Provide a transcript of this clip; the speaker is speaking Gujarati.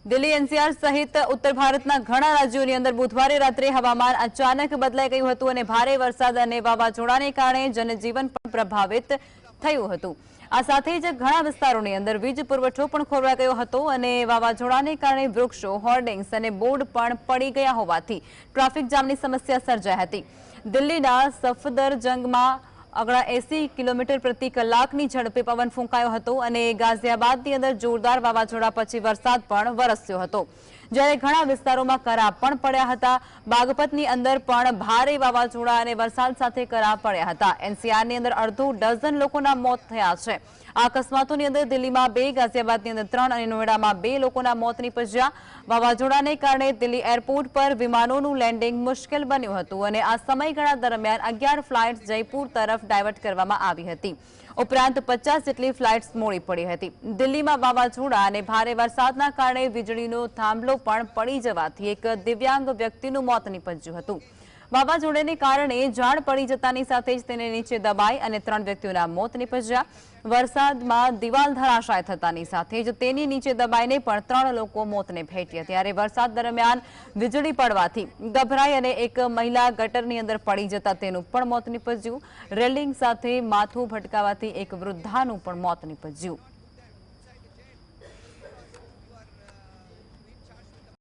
દિલ્હી એનસીઆર સહિત ઉત્તર ભારતના ઘણા રાજ્યોની અંદર બુધવારે રાત્રે હવામાન અચાનક બદલાઈ ગયું હતું અને ભારે વરસાદ અને વાવાઝોડાને કારણે જનજીવન પણ પ્રભાવિત થયું હતું। આ સાથે જ ઘણા વિસ્તારોની અંદર વીજ પુરવઠો પણ ખોરવાઈ ગયો હતો અને વાવાઝોડાને કારણે વૃક્ષો, હોર્ડિંગ્સ અને બોર્ડ પણ પડી ગયા હોવાથી ટ્રાફિક જામની સમસ્યા સર્જાઈ હતી। દિલ્હીના સફદરજંગમાં 80 કિલોમીટર પ્રતિ કલાકની ઝડપે પવન ફૂંકાયો હતો અને ગાઝિયાબાદની અંદર જોરદાર વાવાઝોડા પછી વરસાદ પણ વરસ્યો હતો, જ્યારે ઘણા વિસ્તારોમાં કરા પણ પડ્યા હતા। બાગપતની અંદર પણ ભારે વાવાઝોડા અને વરસાદ સાથે કરા પડ્યા હતા। એનસીઆરની અંદર અડધો ડઝન લોકોના મોત થયા છે। આ અકસ્માતોની અંદર દિલ્હીમાં 2, ગાઝિયાબાદની અંદર 3 અને નોઈડામાં 2 લોકોના મોત નીપજ્યા। વાવાઝોડાને કારણે દિલ્હી એરપોર્ટ પર વિમાનોનું લેન્ડિંગ મુશ્કેલ બન્યું હતું અને આ સમયગાળા દરમિયાન 11 ફ્લાઇટ્સ જયપુર તરફ ડાયવર્ટ કરવામાં આવી હતી। ઉપરાંત 50 જેટલી ફ્લાઇટ્સ મોડી પડી હતી। દિલ્હીમાં વાવાઝોડા અને ભારે વરસાદના કારણે વીજળીનો થાંભલો પણ પડી જવાથી એક દિવ્યાંગ વ્યક્તિનું મોત નીપજ્યું હતું। વાવાઝોડાને કારણે ઝાડ પડી જતાની સાથે જ તેને નીચે દબાઈ અને 3 વ્યક્તિઓના મોત નીપજ્યા। વરસાદમાં દિવાલ ધરાશાય થતાની સાથે જ તેની નીચે દબાઈને પણ 3 લોકો મોતને ભેટ્યા। ત્યારે વરસાદ દરમિયાન વીજળી પડવાથી ગભરાઈ અને એક મહિલા ગટરની અંદર પડી જતા તેનું પણ મોત નીપજ્યું। રેલિંગ સાથે માથું ભટકાવાથી એક વૃદ્ધાનું પણ મોત નીપજ્યું।